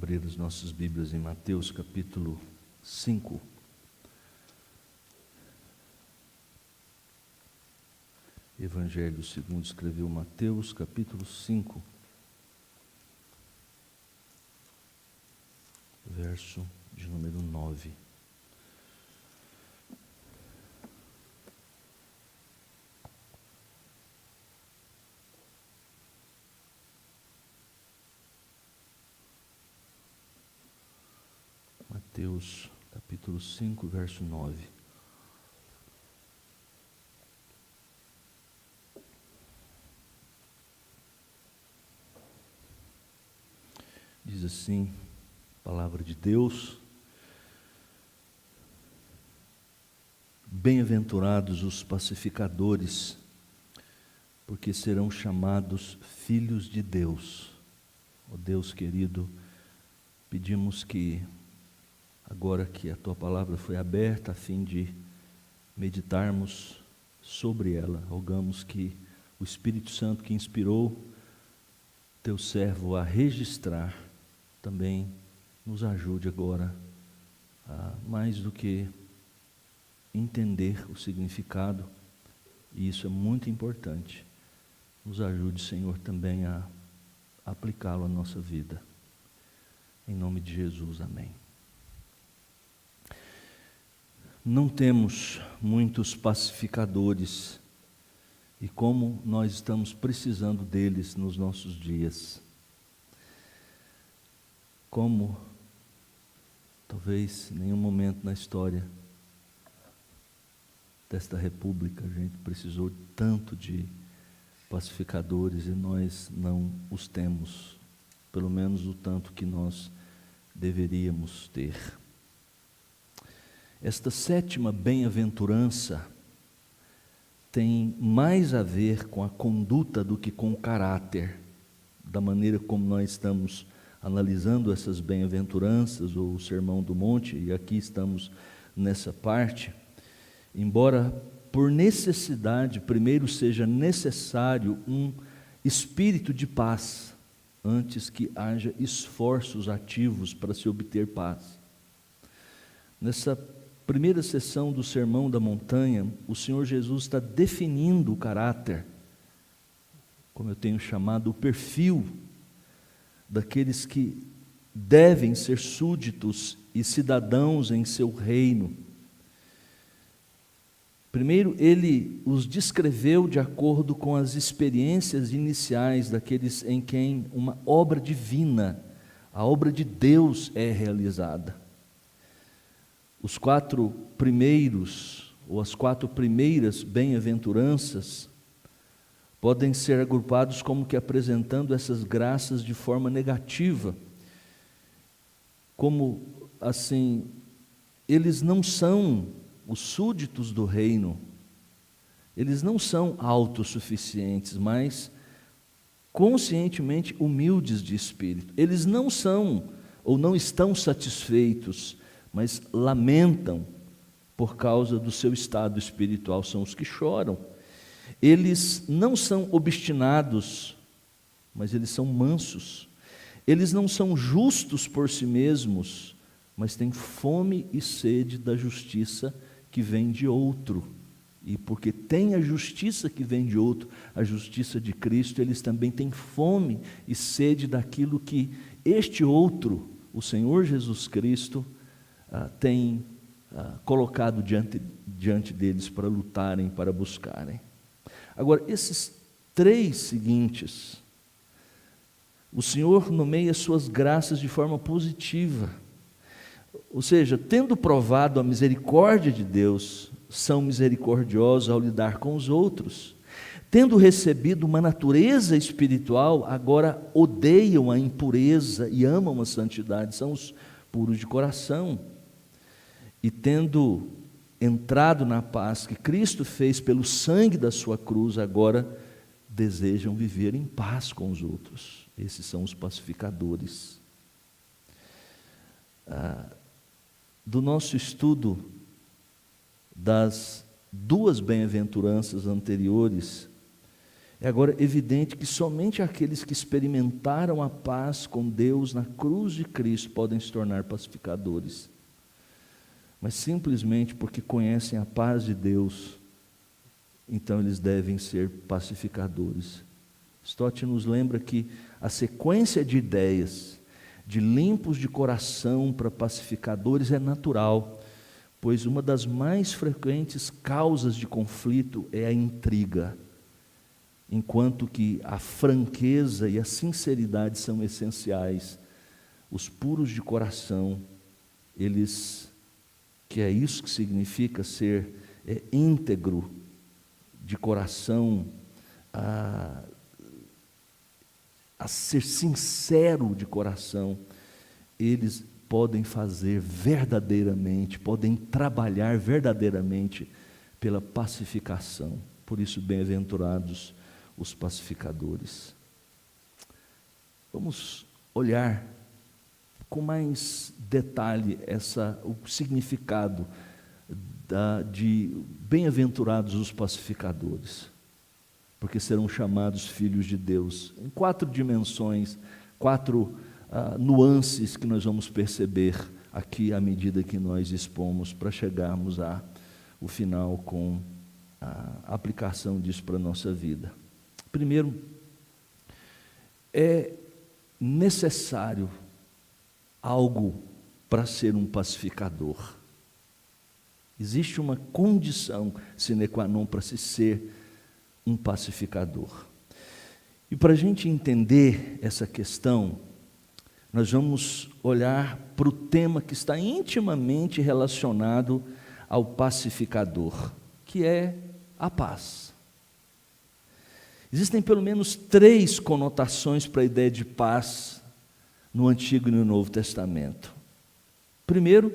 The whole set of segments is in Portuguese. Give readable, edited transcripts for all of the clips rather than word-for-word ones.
abrir as nossas Bíblias em Mateus capítulo 5. Evangelho segundo escreveu Mateus capítulo 5, verso de número 9. Mateus capítulo 5, verso 9. Diz assim, palavra de Deus: bem-aventurados os pacificadores, porque serão chamados filhos de Deus. Ó Deus querido, pedimos que, agora que a Tua palavra foi aberta a fim de meditarmos sobre ela, rogamos que o Espírito Santo que inspirou Teu servo a registrar, também nos ajude agora a, mais do que entender o significado, e isso é muito importante, nos ajude, Senhor, também a aplicá-lo à nossa vida. Em nome de Jesus, amém. Não temos muitos pacificadores, e como nós estamos precisando deles nos nossos dias. Como talvez em nenhum momento na história desta república a gente precisou tanto de pacificadores, e nós não os temos, pelo menos o tanto que nós deveríamos ter. Esta sétima bem-aventurança tem mais a ver com a conduta do que com o caráter, da maneira como nós estamos analisando essas bem-aventuranças, ou o Sermão do Monte, e aqui estamos nessa parte. Embora por necessidade, primeiro seja necessário um espírito de paz, antes que haja esforços ativos para se obter paz. Nessa primeira sessão do Sermão da Montanha, o Senhor Jesus está definindo o caráter, como eu tenho chamado, o perfil daqueles que devem ser súditos e cidadãos em seu reino. Primeiro, ele os descreveu de acordo com as experiências iniciais daqueles em quem uma obra divina, a obra de Deus é realizada. Os quatro primeiros, ou as quatro primeiras bem-aventuranças, podem ser agrupados como que apresentando essas graças de forma negativa, como assim, eles não são os súditos do reino, eles não são autossuficientes, mas conscientemente humildes de espírito. Eles não são ou não estão satisfeitos, mas lamentam por causa do seu estado espiritual, são os que choram. Eles não são obstinados, mas eles são mansos. Eles não são justos por si mesmos, mas têm fome e sede da justiça que vem de outro. E porque tem a justiça que vem de outro, a justiça de Cristo, eles também têm fome e sede daquilo que este outro, o Senhor Jesus Cristo, tem colocado diante deles para lutarem, para buscarem. Agora, esses três seguintes, o Senhor nomeia suas graças de forma positiva. Ou seja, tendo provado a misericórdia de Deus, são misericordiosos ao lidar com os outros. Tendo recebido uma natureza espiritual, agora odeiam a impureza e amam a santidade, são os puros de coração. E tendo entrado na paz que Cristo fez pelo sangue da sua cruz, agora desejam viver em paz com os outros. Esses são os pacificadores. Do nosso estudo das duas bem-aventuranças anteriores, É agora evidente que somente aqueles que experimentaram a paz com Deus na cruz de Cristo podem se tornar pacificadores. Mas simplesmente porque conhecem a paz de Deus, então eles devem ser pacificadores. Stott nos lembra que a sequência de ideias, de limpos de coração para pacificadores é natural, pois uma das mais frequentes causas de conflito é a intriga, enquanto que a franqueza e a sinceridade são essenciais. Os puros de coração, que é isso que significa ser íntegro de coração, a ser sincero de coração, eles podem fazer verdadeiramente, podem trabalhar verdadeiramente pela pacificação. Por isso, bem-aventurados os pacificadores. Vamos olhar com mais detalhe o significado de bem-aventurados os pacificadores, porque serão chamados filhos de Deus, em 4 dimensões, 4 nuances que nós vamos perceber aqui à medida que nós expomos para chegarmos ao final com a aplicação disso para a nossa vida. Primeiro, é necessário algo para ser um pacificador. Existe uma condição sine qua non para se ser um pacificador. E para a gente entender essa questão, nós vamos olhar para o tema que está intimamente relacionado ao pacificador, que é a paz. Existem pelo menos 3 conotações para a ideia de paz no Antigo e no Novo Testamento. Primeiro,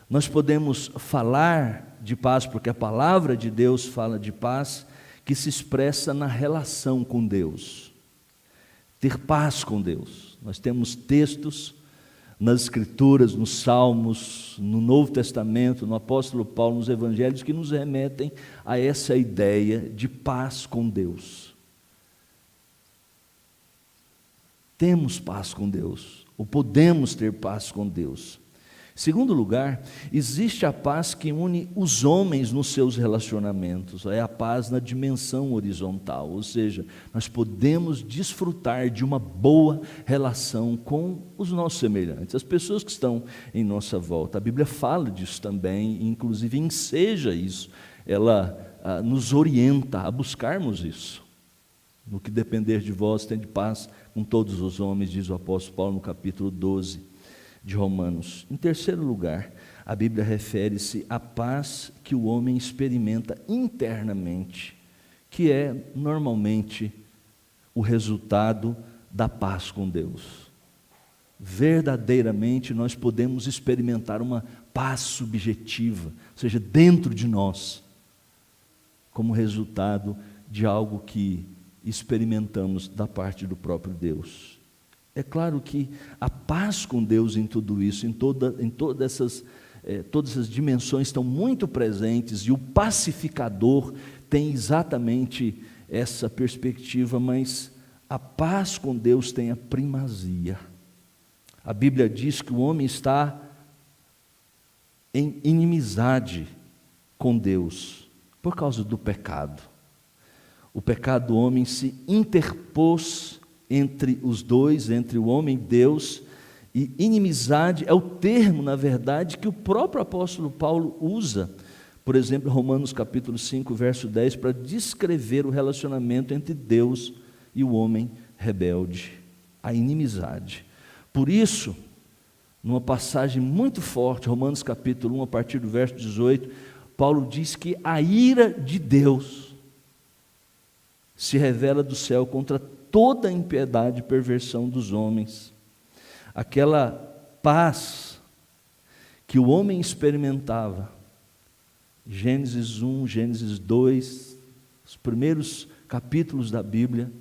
nós podemos falar de paz, porque a palavra de Deus fala de paz, que se expressa na relação com Deus. Ter paz com Deus. Nós temos textos nas Escrituras, nos Salmos, no Novo Testamento, no apóstolo Paulo, nos Evangelhos, que nos remetem a essa ideia de paz com Deus. Temos paz com Deus, ou podemos ter paz com Deus. Em segundo lugar, existe a paz que une os homens nos seus relacionamentos, é a paz na dimensão horizontal, ou seja, nós podemos desfrutar de uma boa relação com os nossos semelhantes, as pessoas que estão em nossa volta. A Bíblia fala disso também, inclusive enseja isso, ela nos orienta a buscarmos isso. No que depender de vós, tende paz com todos os homens, diz o apóstolo Paulo no capítulo 12. De Romanos. Em terceiro lugar, a Bíblia refere-se à paz que o homem experimenta internamente, que é normalmente o resultado da paz com Deus. Verdadeiramente nós podemos experimentar uma paz subjetiva, ou seja, dentro de nós, como resultado de algo que experimentamos da parte do próprio Deus. É claro que a paz com Deus em tudo isso, em todas essas dimensões estão muito presentes, e o pacificador tem exatamente essa perspectiva, mas a paz com Deus tem a primazia. A Bíblia diz que o homem está em inimizade com Deus, por causa do pecado. O pecado do homem se interpôs entre os dois, entre o homem e Deus, e inimizade é o termo, na verdade, que o próprio apóstolo Paulo usa, por exemplo, Romanos capítulo 5, verso 10, para descrever o relacionamento entre Deus e o homem rebelde, a inimizade. Por isso, numa passagem muito forte, Romanos capítulo 1, a partir do verso 18, Paulo diz que a ira de Deus se revela do céu contra toda a impiedade e perversão dos homens. Aquela paz que o homem experimentava, Gênesis 1, Gênesis 2, os primeiros capítulos da Bíblia,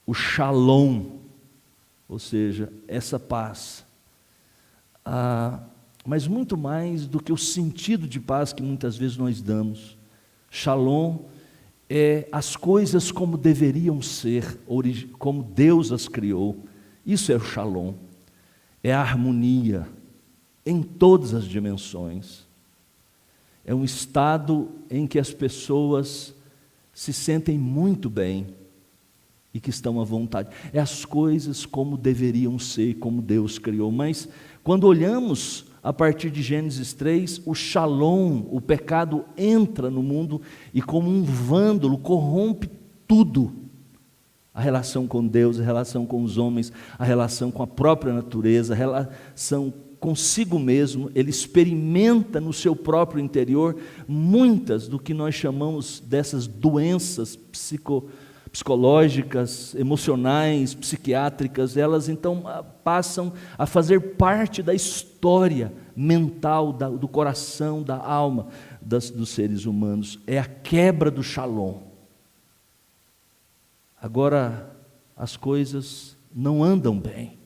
o shalom, ou seja, essa paz, mas muito mais do que o sentido de paz que muitas vezes nós damos. Shalom as coisas como deveriam ser, como Deus as criou. Isso é o Shalom, é a harmonia em todas as dimensões. É um estado em que as pessoas se sentem muito bem e que estão à vontade. É as coisas como deveriam ser, como Deus criou. Mas quando olhamos a partir de Gênesis 3, o Shalom, o pecado entra no mundo e como um vândalo corrompe tudo. A relação com Deus, a relação com os homens, a relação com a própria natureza, a relação consigo mesmo. Ele experimenta no seu próprio interior muitas do que nós chamamos dessas doenças psicológicas, emocionais, psiquiátricas. Elas então passam a fazer parte da história mental, do coração, da alma dos seres humanos. É a quebra do Shalom. Agora, as coisas não andam bem.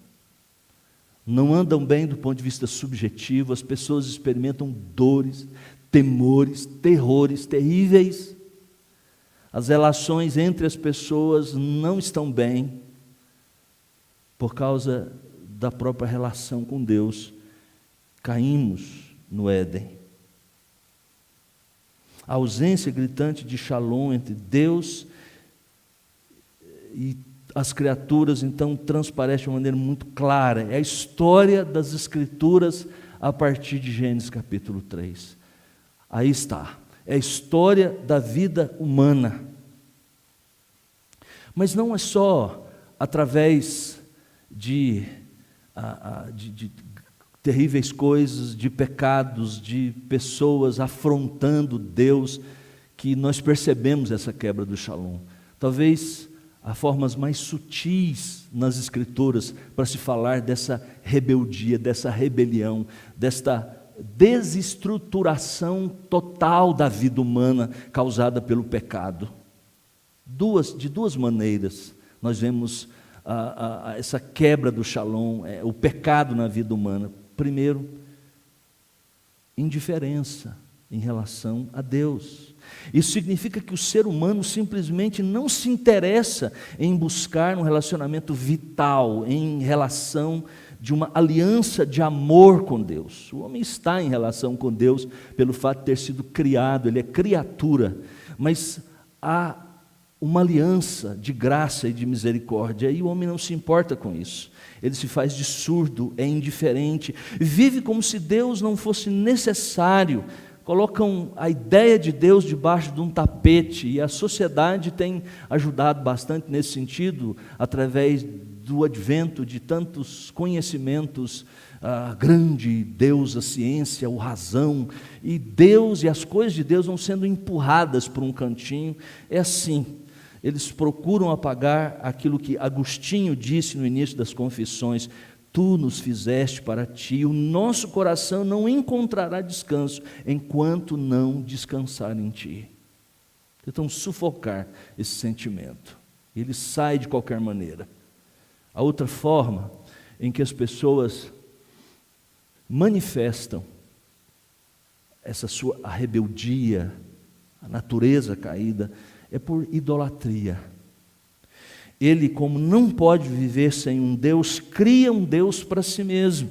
Não andam bem do ponto de vista subjetivo. As pessoas experimentam dores, temores, terrores terríveis. As relações entre as pessoas não estão bem por causa da própria relação com Deus. Caímos no Éden. A ausência gritante de Shalom entre Deus e as criaturas, então, transparece de uma maneira muito clara. É a história das Escrituras a partir de Gênesis capítulo 3. Aí está. É a história da vida humana. Mas não é só através de terríveis coisas, de pecados, de pessoas afrontando Deus, que nós percebemos essa quebra do Shalom. Talvez há formas mais sutis nas Escrituras para se falar dessa rebeldia, dessa rebelião, desta desestruturação total da vida humana causada pelo pecado. De duas maneiras nós vemos essa quebra do Shalom, o pecado na vida humana. Primeiro, indiferença em relação a Deus. Isso significa que o ser humano simplesmente não se interessa em buscar um relacionamento vital, em relação de uma aliança de amor com Deus. O homem está em relação com Deus pelo fato de ter sido criado, ele é criatura, mas há uma aliança de graça e de misericórdia, e o homem não se importa com isso. Ele se faz de surdo, é indiferente, vive como se Deus não fosse necessário. Colocam a ideia de Deus debaixo de um tapete, e a sociedade tem ajudado bastante nesse sentido, através do advento de tantos conhecimentos, a grande Deus, a ciência, a razão, e Deus e as coisas de Deus vão sendo empurradas por um cantinho. É assim, eles procuram apagar aquilo que Agostinho disse no início das Confissões: tu nos fizeste para ti, o nosso coração não encontrará descanso enquanto não descansar em ti. Tentam sufocar esse sentimento, ele sai de qualquer maneira. A outra forma em que as pessoas manifestam a rebeldia, a natureza caída, é por idolatria. Ele, como não pode viver sem um Deus, cria um Deus para si mesmo.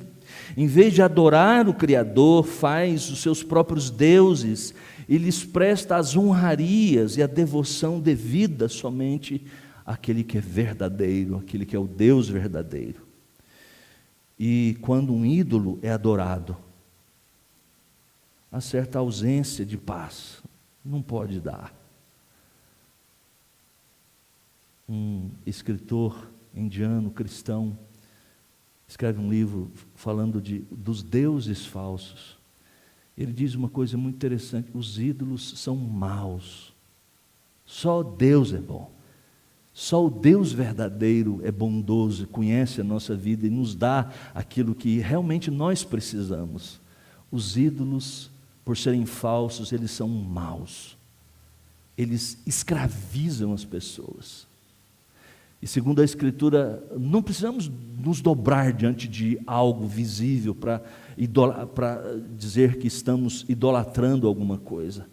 Em vez de adorar o Criador, faz os seus próprios deuses e lhes presta as honrarias e a devoção devida somente àquele que é verdadeiro, aquele que é o Deus verdadeiro. E quando um ídolo é adorado, há certa ausência de paz, não pode dar. Um escritor indiano, cristão, escreve um livro falando dos deuses falsos. Ele diz uma coisa muito interessante: os ídolos são maus, só Deus é bom. Só o Deus verdadeiro é bondoso, conhece a nossa vida e nos dá aquilo que realmente nós precisamos. Os ídolos, por serem falsos, eles são maus. Eles escravizam as pessoas. E segundo a Escritura, não precisamos nos dobrar diante de algo visível para dizer que estamos idolatrando alguma coisa.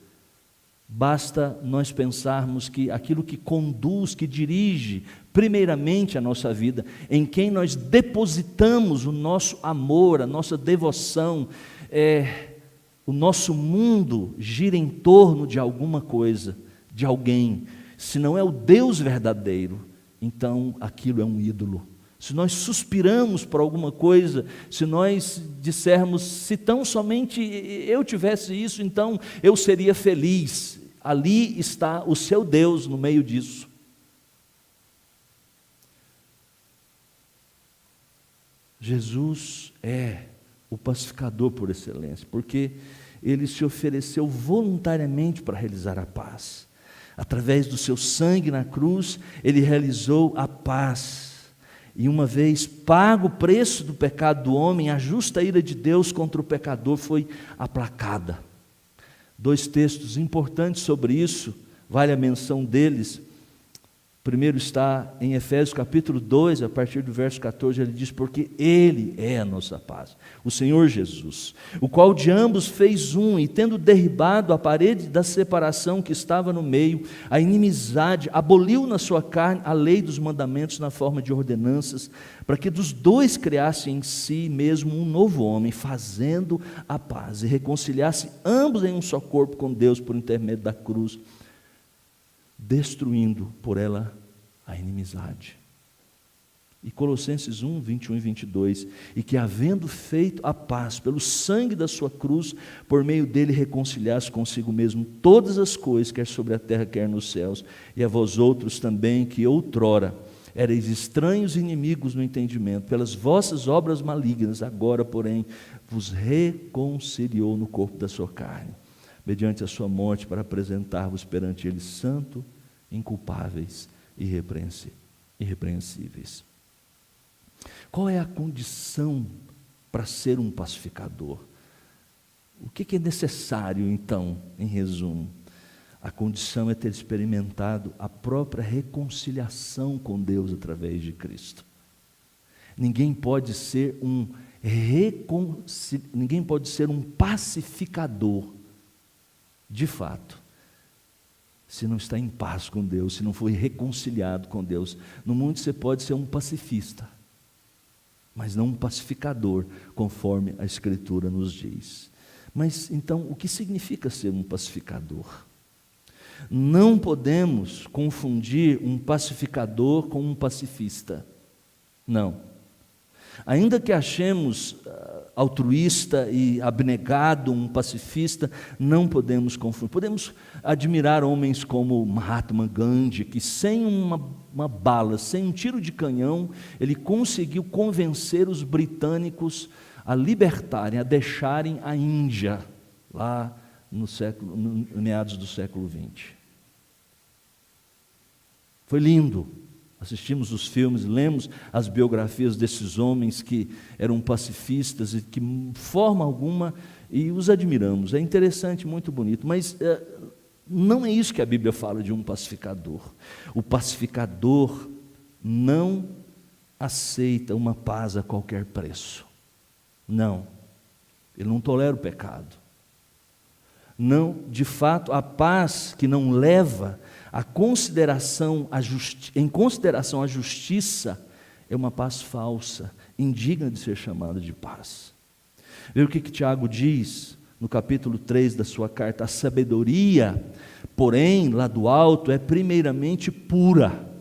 Basta nós pensarmos que aquilo que conduz, que dirige primeiramente a nossa vida, em quem nós depositamos o nosso amor, a nossa devoção, o nosso mundo gira em torno de alguma coisa, de alguém. Se não é o Deus verdadeiro, então aquilo é um ídolo. Se nós suspiramos por alguma coisa, se nós dissermos, se tão somente eu tivesse isso, então eu seria feliz, ali está o seu Deus no meio disso. Jesus é o pacificador por excelência, porque ele se ofereceu voluntariamente para realizar a paz. Através do seu sangue na cruz, ele realizou a paz. E uma vez pago o preço do pecado do homem, a justa ira de Deus contra o pecador foi aplacada. 2 textos importantes sobre isso, vale a menção deles. Primeiro está em Efésios capítulo 2, a partir do verso 14, ele diz, porque Ele é a nossa paz, o Senhor Jesus, o qual de ambos fez um, e tendo derribado a parede da separação que estava no meio, a inimizade, aboliu na sua carne a lei dos mandamentos na forma de ordenanças, para que dos dois criasse em si mesmo um novo homem, fazendo a paz, e reconciliasse ambos em um só corpo com Deus por intermédio da cruz, destruindo por ela a inimizade. E Colossenses 1, 21 e 22, e que havendo feito a paz pelo sangue da sua cruz, por meio dele reconciliasse consigo mesmo todas as coisas, quer sobre a terra, quer nos céus, e a vós outros também, que outrora erais estranhos e inimigos no entendimento, pelas vossas obras malignas, agora, porém, vos reconciliou no corpo da sua carne, mediante a sua morte, para apresentar-vos perante ele santo, inculpáveis e irrepreensíveis. Qual é a condição para ser um pacificador? O que é necessário, então, em resumo? A condição é ter experimentado a própria reconciliação com Deus através de Cristo. Ninguém pode ser um pacificador, de fato, se não está em paz com Deus, se não foi reconciliado com Deus. No mundo você pode ser um pacifista, mas não um pacificador, conforme a Escritura nos diz. Mas então, o que significa ser um pacificador? Não podemos confundir um pacificador com um pacifista. Não. Ainda que achemos altruísta e abnegado um pacifista, não podemos confundir. Podemos admirar homens como Mahatma Gandhi, que sem uma bala, sem um tiro de canhão, ele conseguiu convencer os britânicos a libertarem, a deixarem a Índia, lá no meados do século XX. Foi lindo. Assistimos os filmes, lemos as biografias desses homens que eram pacifistas e que, de forma alguma, e os admiramos. É interessante, muito bonito, mas não é isso que a Bíblia fala de um pacificador. O pacificador não aceita uma paz a qualquer preço. Não. Ele não tolera o pecado. Não, de fato, a paz que não leva em consideração a justiça é uma paz falsa, indigna de ser chamada de paz. Veja o que Tiago diz no capítulo 3 da sua carta: a sabedoria, porém, lá do alto, é primeiramente pura,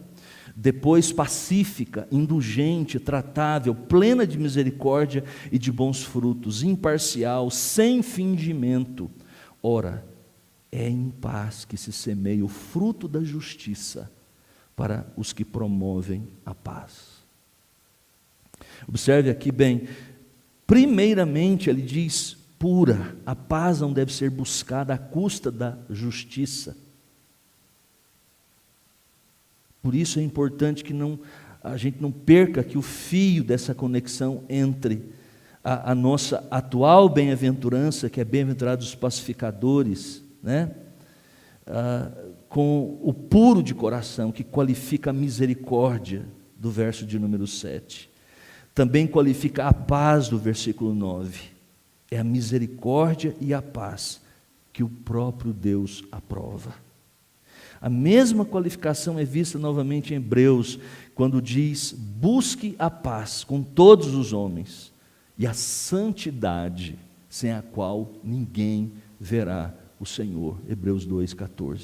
depois pacífica, indulgente, tratável, plena de misericórdia e de bons frutos, imparcial, sem fingimento. Ora, é em paz que se semeia o fruto da justiça para os que promovem a paz. Observe aqui bem, primeiramente ele diz pura, a paz não deve ser buscada à custa da justiça. Por isso é importante que a gente não perca aqui o fio dessa conexão entre a nossa atual bem-aventurança, que é bem-aventurados os pacificadores, com o puro de coração, que qualifica a misericórdia, do verso de número 7. Também qualifica a paz, do versículo 9. É a misericórdia e a paz que o próprio Deus aprova. A mesma qualificação é vista novamente em Hebreus, quando diz: busque a paz com todos os homens e a santidade, sem a qual ninguém verá o Senhor. Hebreus 2,14.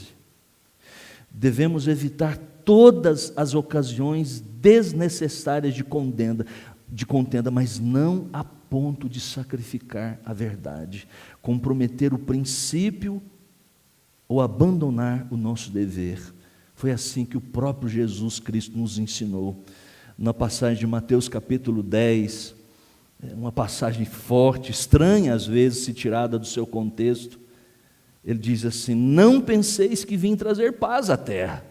Devemos evitar todas as ocasiões desnecessárias de contenda, mas não a ponto de sacrificar a verdade, comprometer o princípio ou abandonar o nosso dever. Foi assim que o próprio Jesus Cristo nos ensinou. Na passagem de Mateus capítulo 10, uma passagem forte, estranha às vezes, se tirada do seu contexto, ele diz assim: não penseis que vim trazer paz à terra.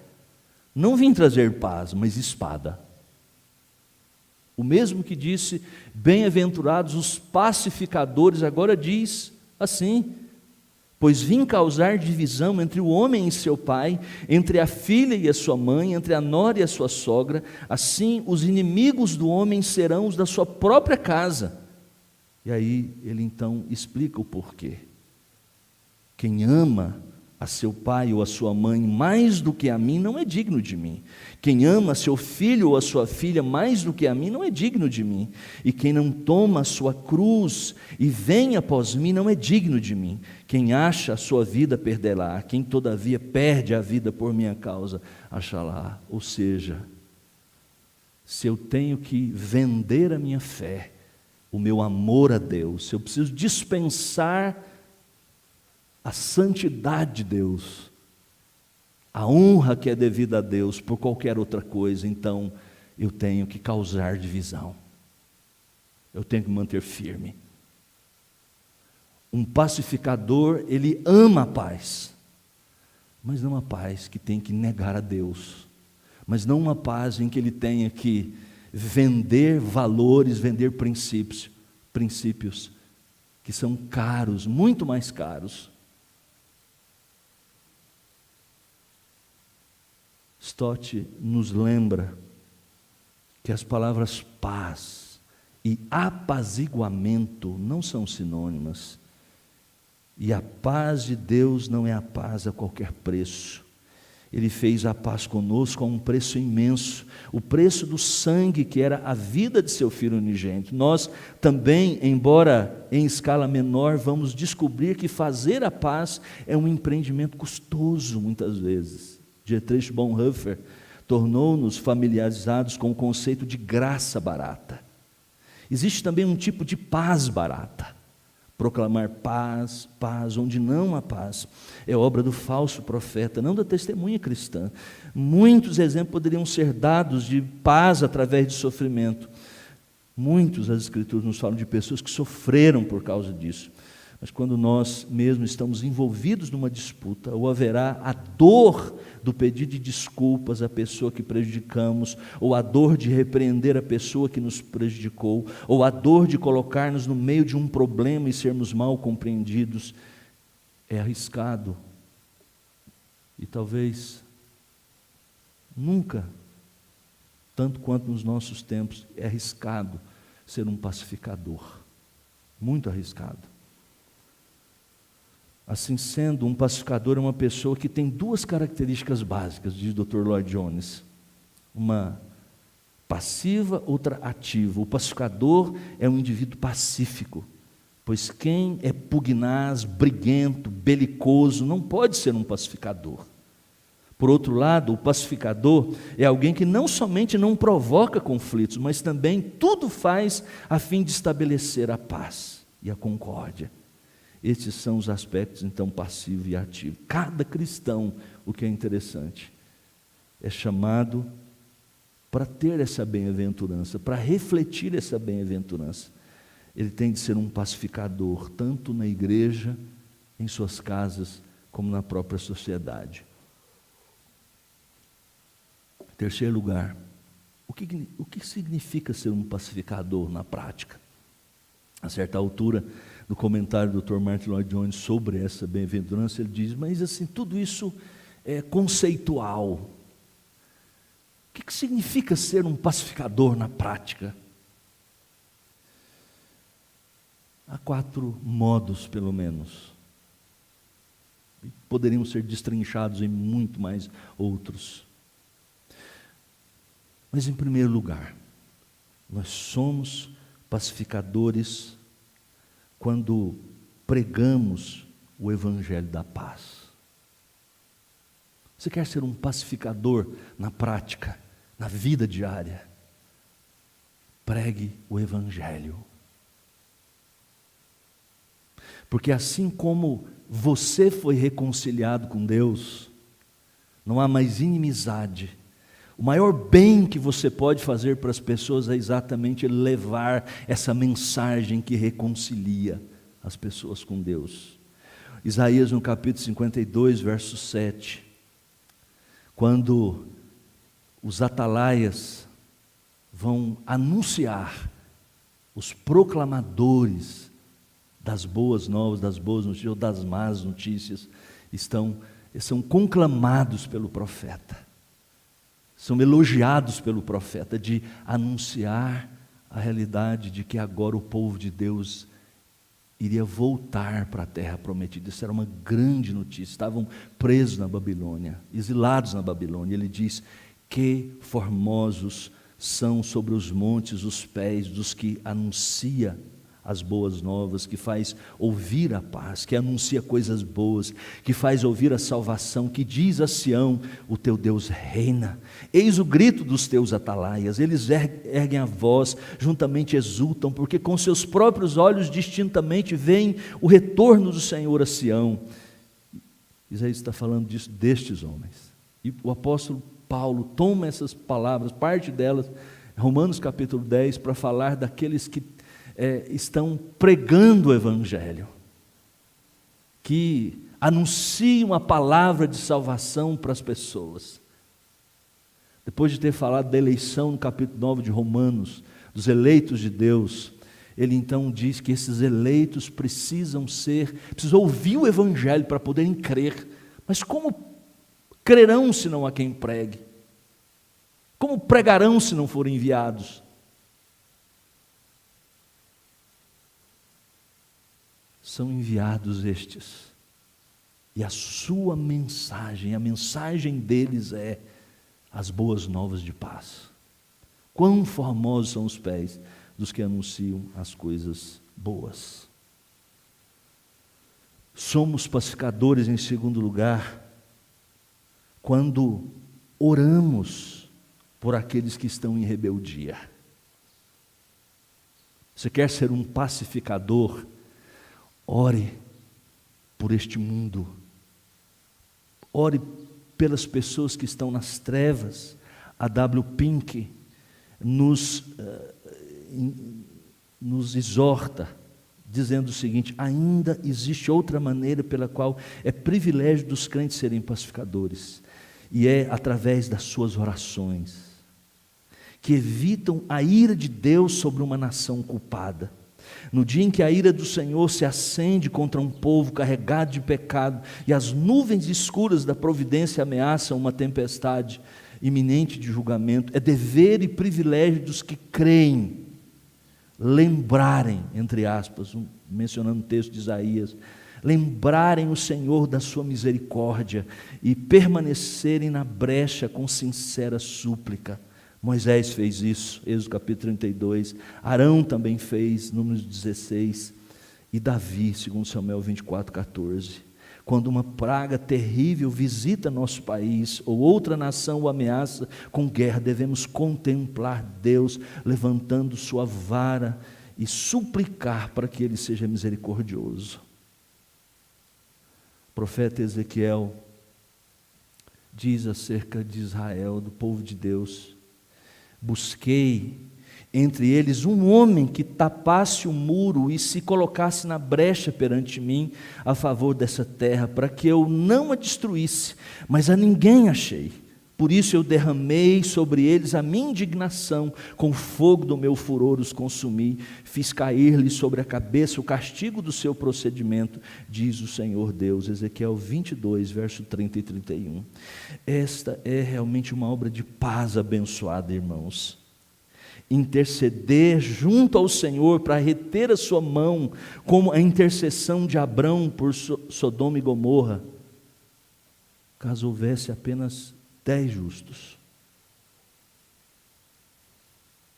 Não vim trazer paz, mas espada. O mesmo que disse: bem-aventurados os pacificadores, agora diz assim: pois vim causar divisão entre o homem e seu pai, entre a filha e a sua mãe, entre a nora e a sua sogra. Assim os inimigos do homem serão os da sua própria casa. E aí ele então explica o porquê. Quem ama a seu pai ou a sua mãe mais do que a mim não é digno de mim. Quem ama a seu filho ou a sua filha mais do que a mim não é digno de mim. E quem não toma a sua cruz e vem após mim não é digno de mim. Quem acha a sua vida perderá, quem todavia perde a vida por minha causa achará. Ou seja, se eu tenho que vender a minha fé, o meu amor a Deus, se eu preciso dispensar a santidade de Deus, a honra que é devida a Deus por qualquer outra coisa, então eu tenho que causar divisão, eu tenho que manter firme. Um pacificador, ele ama a paz, mas não a paz que tem que negar a Deus, mas não uma paz em que ele tenha que vender valores, vender princípios que são caros, muito mais caros. Stott nos lembra que as palavras paz e apaziguamento não são sinônimas, e a paz de Deus não é a paz a qualquer preço. Ele fez a paz conosco a um preço imenso, o preço do sangue que era a vida de seu Filho unigênito. Nós também, embora em escala menor, vamos descobrir que fazer a paz é um empreendimento custoso muitas vezes. Dietrich Bonhoeffer tornou-nos familiarizados com o conceito de graça barata. Existe também um tipo de paz barata. Proclamar paz, paz, onde não há paz, é obra do falso profeta, não da testemunha cristã. Muitos exemplos poderiam ser dados de paz através de sofrimento. Muitos, as Escrituras nos falam de pessoas que sofreram por causa disso. Mas quando nós mesmos estamos envolvidos numa disputa, ou haverá a dor do pedido de desculpas à pessoa que prejudicamos, ou a dor de repreender a pessoa que nos prejudicou, ou a dor de colocar-nos no meio de um problema e sermos mal compreendidos, é arriscado. E talvez nunca, tanto quanto nos nossos tempos, é arriscado ser um pacificador. Muito arriscado. Assim sendo, um pacificador é uma pessoa que tem duas características básicas, diz o Dr. Lloyd Jones. Uma passiva, outra ativa. O pacificador é um indivíduo pacífico, pois quem é pugnaz, briguento, belicoso, não pode ser um pacificador. Por outro lado, o pacificador é alguém que não somente não provoca conflitos, mas também tudo faz a fim de estabelecer a paz e a concórdia. Estes são os aspectos, então, passivo e ativo. Cada cristão, o que é interessante, é chamado para ter essa bem-aventurança, para refletir essa bem-aventurança. Ele tem de ser um pacificador, tanto na igreja, em suas casas, como na própria sociedade. Em terceiro lugar, o que significa ser um pacificador na prática? A certa altura, no comentário do Dr. Martin Lloyd Jones sobre essa bem-aventurança, ele diz: mas assim, tudo isso é conceitual. O que significa ser um pacificador na prática? Há 4 modos, pelo menos. poderiam ser destrinchados em muito mais outros. Mas em primeiro lugar, nós somos pacificadores quando pregamos o Evangelho da paz. Você quer ser um pacificador na prática, na vida diária? Pregue o Evangelho. Porque assim como você foi reconciliado com Deus, não há mais inimizade. O maior bem que você pode fazer para as pessoas é exatamente levar essa mensagem que reconcilia as pessoas com Deus. Isaías no capítulo 52, verso 7, quando os atalaias vão anunciar, os proclamadores das boas novas, das boas notícias ou das más notícias, são conclamados pelo profeta. São elogiados pelo profeta de anunciar a realidade de que agora o povo de Deus iria voltar para a terra prometida. Isso era uma grande notícia. Estavam presos na Babilônia, exilados na Babilônia. Ele diz: que formosos são sobre os montes os pés dos que anuncia as boas novas, que faz ouvir a paz, que anuncia coisas boas, que faz ouvir a salvação, que diz a Sião: o teu Deus reina. Eis o grito dos teus atalaias, eles erguem a voz, juntamente exultam, porque com seus próprios olhos distintamente veem o retorno do Senhor a Sião. Isaías está falando disso, destes homens. E o apóstolo Paulo toma essas palavras, parte delas, Romanos capítulo 10, para falar daqueles que estão pregando o Evangelho, que anunciam a palavra de salvação para as pessoas. Depois de ter falado da eleição no capítulo 9 de Romanos, dos eleitos de Deus, ele então diz que esses eleitos precisam ouvir o Evangelho para poderem crer. Mas como crerão se não há quem pregue? Como pregarão se não forem enviados? São enviados estes, e a sua mensagem, a mensagem deles é as boas novas de paz. Quão formosos são os pés dos que anunciam as coisas boas. Somos pacificadores, em segundo lugar, quando oramos por aqueles que estão em rebeldia. Você quer ser um pacificador? Ore por este mundo, ore pelas pessoas que estão nas trevas. A W. Pink nos exorta, dizendo o seguinte: ainda existe outra maneira pela qual é privilégio dos crentes serem pacificadores, e é através das suas orações, que evitam a ira de Deus sobre uma nação culpada. No dia em que a ira do Senhor se acende contra um povo carregado de pecado, e as nuvens escuras da providência ameaçam uma tempestade iminente de julgamento, é dever e privilégio dos que creem lembrarem, entre aspas, mencionando o texto de Isaías, lembrarem o Senhor da sua misericórdia e permanecerem na brecha com sincera súplica. Moisés fez isso, Êxodo capítulo 32, Arão também fez, Números 16, e Davi, segundo Samuel 24:14. Quando uma praga terrível visita nosso país, ou outra nação o ameaça com guerra, devemos contemplar Deus levantando sua vara e suplicar para que Ele seja misericordioso. O profeta Ezequiel diz acerca de Israel, do povo de Deus: busquei entre eles um homem que tapasse o muro e se colocasse na brecha perante mim a favor dessa terra, para que eu não a destruísse, mas a ninguém achei. Por isso eu derramei sobre eles a minha indignação, com o fogo do meu furor os consumi, fiz cair-lhes sobre a cabeça o castigo do seu procedimento, diz o Senhor Deus. Ezequiel 22, verso 30 e 31. Esta é realmente uma obra de paz abençoada, irmãos. Interceder junto ao Senhor para reter a sua mão, como a intercessão de Abrão por Sodoma e Gomorra. caso houvesse apenas 10 justos,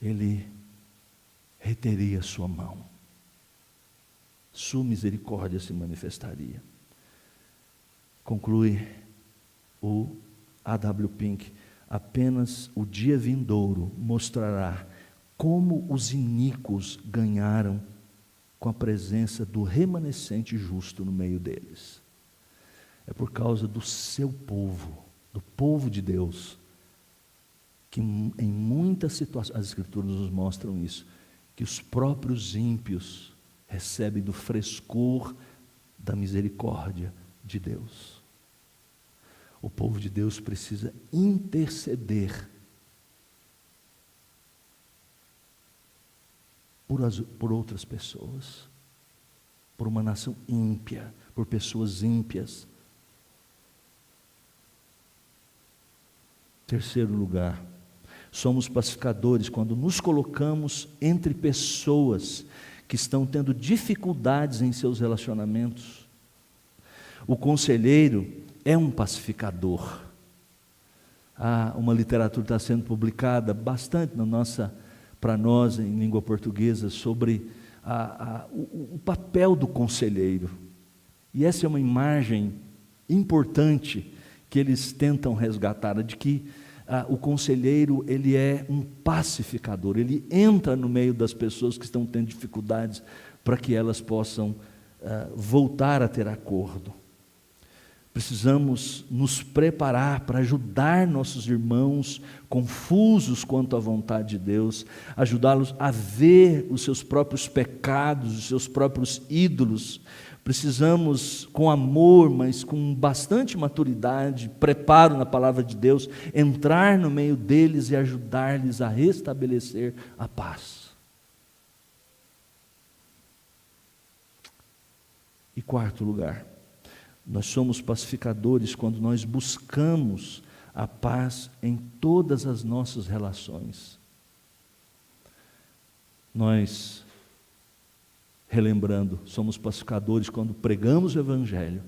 Ele reteria sua mão, sua misericórdia se manifestaria. Conclui o A.W. Pink: apenas o dia vindouro mostrará como os iníquos ganharam com a presença do remanescente justo no meio deles. É por causa do seu povo, do povo de Deus, que em muitas situações, as Escrituras nos mostram isso, que os próprios ímpios recebem do frescor da misericórdia de Deus. O povo de Deus precisa interceder por outras pessoas, por uma nação ímpia, por pessoas ímpias. Terceiro lugar, somos pacificadores quando nos colocamos entre pessoas que estão tendo dificuldades em seus relacionamentos. O conselheiro é um pacificador. Há uma literatura que está sendo publicada bastante para nós em língua portuguesa sobre o papel do conselheiro. E essa é uma imagem importante que eles tentam resgatar, de que o conselheiro, ele é um pacificador, ele entra no meio das pessoas que estão tendo dificuldades para que elas possam voltar a ter acordo. Precisamos nos preparar para ajudar nossos irmãos confusos quanto à vontade de Deus, ajudá-los a ver os seus próprios pecados, os seus próprios ídolos. Precisamos, com amor, mas com bastante maturidade, preparo na palavra de Deus, entrar no meio deles e ajudar-lhes a restabelecer a paz. E quarto lugar, nós somos pacificadores quando nós buscamos a paz em todas as nossas relações. Nós, relembrando, somos pacificadores quando pregamos o Evangelho.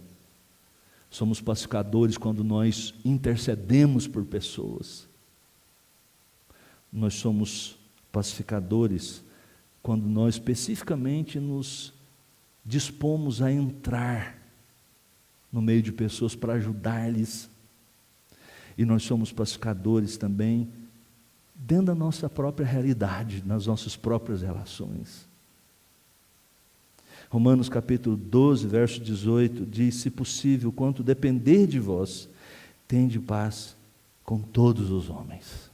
Somos pacificadores quando nós intercedemos por pessoas. Nós somos pacificadores quando nós especificamente nos dispomos a entrar no meio de pessoas para ajudar-lhes. E nós somos pacificadores também dentro da nossa própria realidade, nas nossas próprias relações. Romanos capítulo 12, verso 18, diz: se possível, quanto depender de vós, tende paz com todos os homens.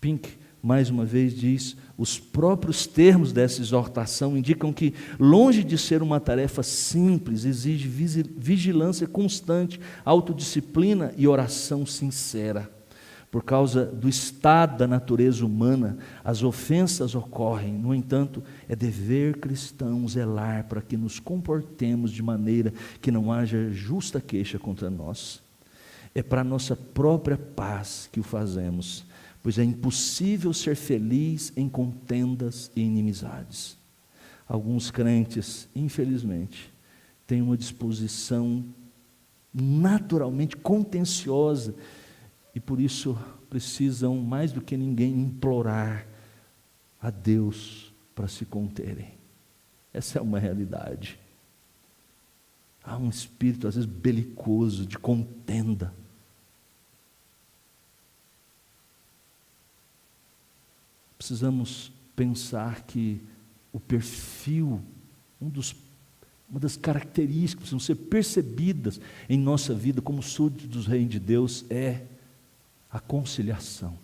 Pink, mais uma vez, diz: os próprios termos dessa exortação indicam que, longe de ser uma tarefa simples, exige vigilância constante, autodisciplina e oração sincera. Por causa do estado da natureza humana, as ofensas ocorrem. No entanto, é dever cristão zelar para que nos comportemos de maneira que não haja justa queixa contra nós. É para a nossa própria paz que o fazemos, pois é impossível ser feliz em contendas e inimizades. Alguns crentes, infelizmente, têm uma disposição naturalmente contenciosa e por isso precisam, mais do que ninguém, implorar a Deus para se conterem. Essa é uma realidade. Há um espírito, às vezes, belicoso, de contenda. Precisamos pensar que o perfil, uma das características que precisam ser percebidas em nossa vida como súditos do reino de Deus é a conciliação.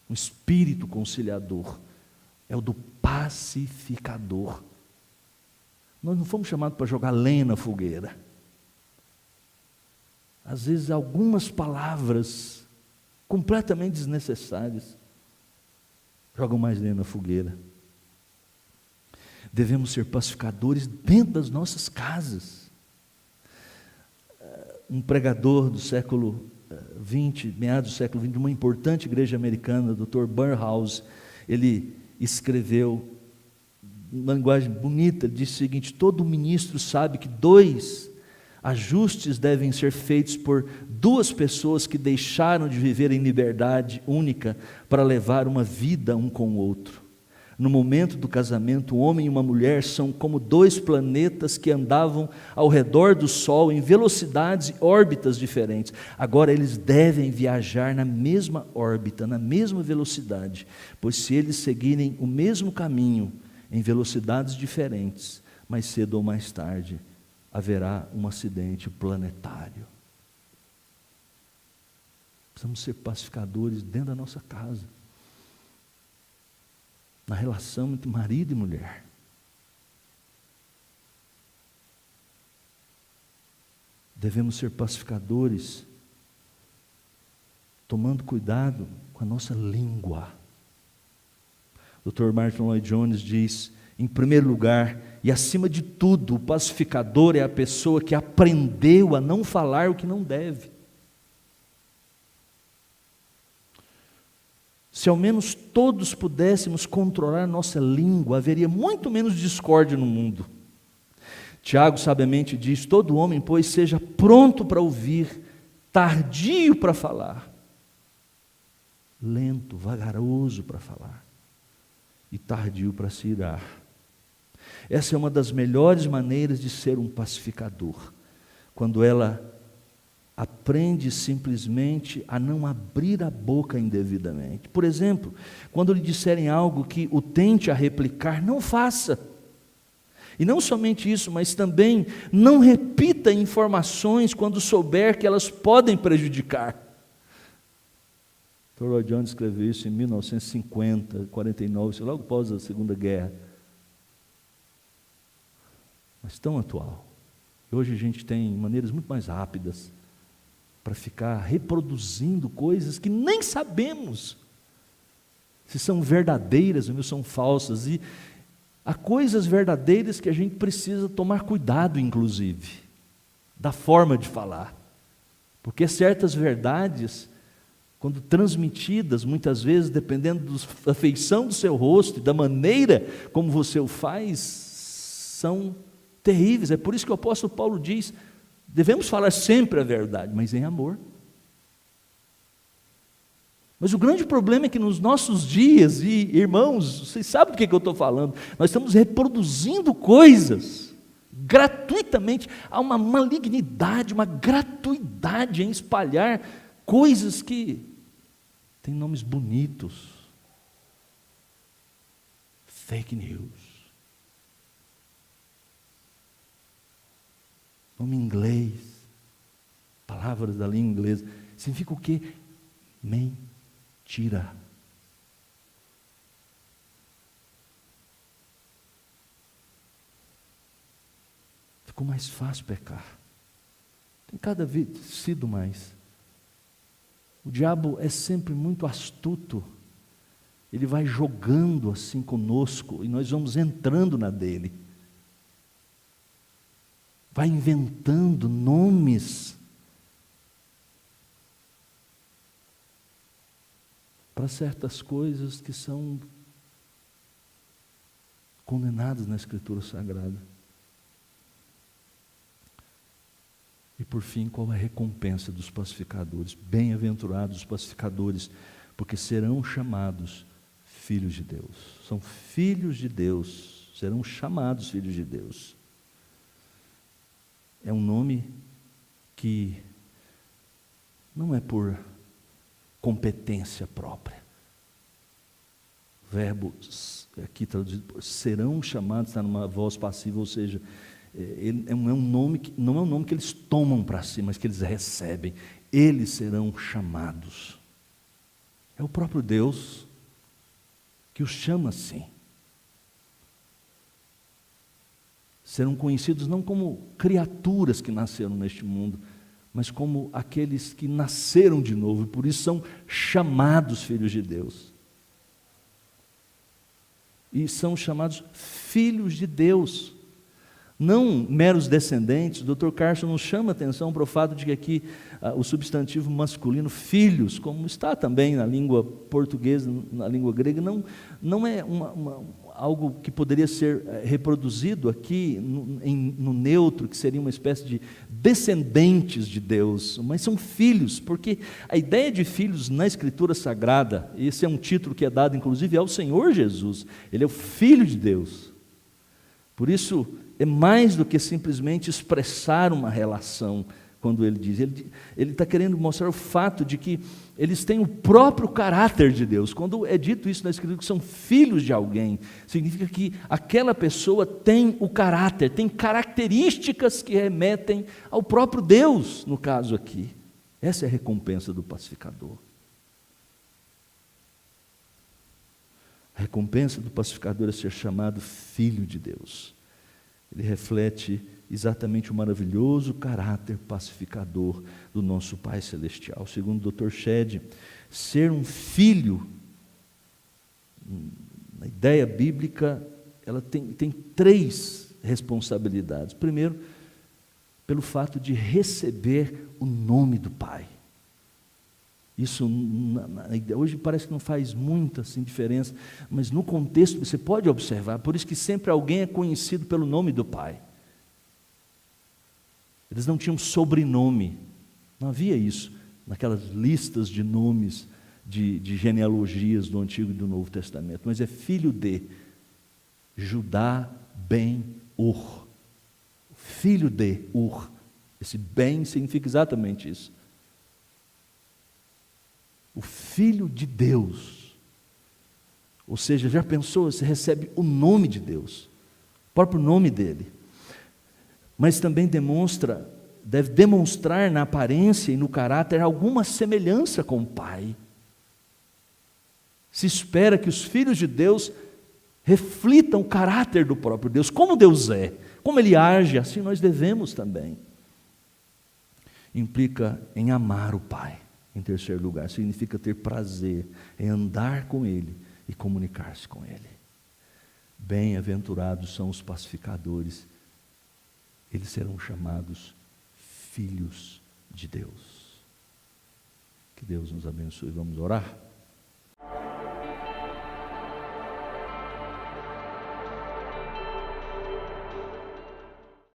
Um espírito conciliador é o do pacificador. Nós não fomos chamados para jogar lenha na fogueira. Às vezes algumas palavras completamente desnecessárias jogam mais lenha na fogueira. Devemos ser pacificadores dentro das nossas casas. Um pregador do século XX, meados do século XX, de uma importante igreja americana, o Dr. Burnhouse, ele escreveu uma linguagem bonita, ele disse o seguinte: todo ministro sabe que 2 Ajustes devem ser feitos por duas pessoas que deixaram de viver em liberdade única para levar uma vida um com o outro. No momento do casamento, um homem e uma mulher são como dois planetas que andavam ao redor do Sol em velocidades e órbitas diferentes. Agora eles devem viajar na mesma órbita, na mesma velocidade, pois se eles seguirem o mesmo caminho em velocidades diferentes, mais cedo ou mais tarde haverá um acidente planetário. Precisamos ser pacificadores dentro da nossa casa, na relação entre marido e mulher. Devemos ser pacificadores, tomando cuidado com a nossa língua. O Dr. Martin Lloyd Jones diz, em primeiro lugar, e acima de tudo, o pacificador é a pessoa que aprendeu a não falar o que não deve. Se ao menos todos pudéssemos controlar nossa língua, haveria muito menos discórdia no mundo. Tiago sabiamente diz, todo homem, pois, seja pronto para ouvir, tardio para falar, lento, vagaroso para falar, e tardio para se irar. Essa é uma das melhores maneiras de ser um pacificador, quando ela aprende simplesmente a não abrir a boca indevidamente. Por exemplo, quando lhe disserem algo que o tente a replicar, não faça. E não somente isso, mas também não repita informações quando souber que elas podem prejudicar. Dr. Lloyd Jones escreveu isso em 1950, 49, logo após a Segunda Guerra. Mas tão atual. E hoje a gente tem maneiras muito mais rápidas para ficar reproduzindo coisas que nem sabemos se são verdadeiras ou são falsas. E há coisas verdadeiras que a gente precisa tomar cuidado, inclusive, da forma de falar. Porque certas verdades, quando transmitidas, muitas vezes, dependendo da feição do seu rosto e da maneira como você o faz, são terríveis. É por isso que o apóstolo Paulo diz, devemos falar sempre a verdade, mas em amor. Mas o grande problema é que nos nossos dias, e irmãos, vocês sabem do que eu estou falando, nós estamos reproduzindo coisas gratuitamente. Há uma malignidade, uma gratuidade em espalhar coisas que têm nomes bonitos. Fake news. Nome inglês, palavras da língua inglesa, significa o quê? Mentira. Ficou mais fácil pecar, tem cada vez sido mais. O diabo é sempre muito astuto, ele vai jogando assim conosco, e nós vamos entrando na dele. Vai inventando nomes para certas coisas que são condenadas na Escritura Sagrada. E por fim, qual é a recompensa dos pacificadores? Bem-aventurados os pacificadores, porque serão chamados filhos de Deus. São filhos de Deus, serão chamados filhos de Deus. É um nome que não é por competência própria. O verbo aqui traduzido, serão chamados, está numa voz passiva, ou seja, ele não é um nome que eles tomam para si, mas que eles recebem. Eles serão chamados. É o próprio Deus que os chama assim. Serão conhecidos não como criaturas que nasceram neste mundo, mas como aqueles que nasceram de novo, e por isso são chamados filhos de Deus. E são chamados filhos de Deus, não meros descendentes. O Dr. Carson nos chama a atenção para o fato de que aqui o substantivo masculino, filhos, como está também na língua portuguesa, na língua grega, não é algo que poderia ser reproduzido aqui no neutro, que seria uma espécie de descendentes de Deus, mas são filhos, porque a ideia de filhos na Escritura Sagrada, esse é um título que é dado inclusive ao Senhor Jesus, Ele é o Filho de Deus. Por isso, é mais do que simplesmente expressar uma relação. Quando ele diz, ele está querendo mostrar o fato de que eles têm o próprio caráter de Deus. Quando é dito isso na Escritura, que são filhos de alguém, significa que aquela pessoa tem o caráter, tem características que remetem ao próprio Deus, no caso aqui. Essa é a recompensa do pacificador. A recompensa do pacificador é ser chamado filho de Deus. Ele reflete exatamente o maravilhoso caráter pacificador do nosso Pai Celestial. Segundo o Dr. Shedd, ser um filho, na ideia bíblica, ela tem 3 responsabilidades. Primeiro, pelo fato de receber o nome do Pai. Isso hoje parece que não faz muita assim, diferença, mas no contexto você pode observar, por isso que sempre alguém é conhecido pelo nome do Pai. Eles não tinham sobrenome, não havia isso naquelas listas de nomes de genealogias do Antigo e do Novo Testamento, mas é filho de Judá ben Ur, filho de Ur. Esse ben significa exatamente isso, o Filho de Deus. Ou seja, já pensou, você recebe o nome de Deus, o próprio nome dele, mas também deve demonstrar na aparência e no caráter alguma semelhança com o Pai. Se espera que os filhos de Deus reflitam o caráter do próprio Deus, como Deus é, como Ele age, assim nós devemos também. Implica em amar o Pai. Em terceiro lugar, significa ter prazer em andar com Ele e comunicar-se com Ele. Bem-aventurados são os pacificadores, eles serão chamados filhos de Deus. Que Deus nos abençoe. Vamos orar?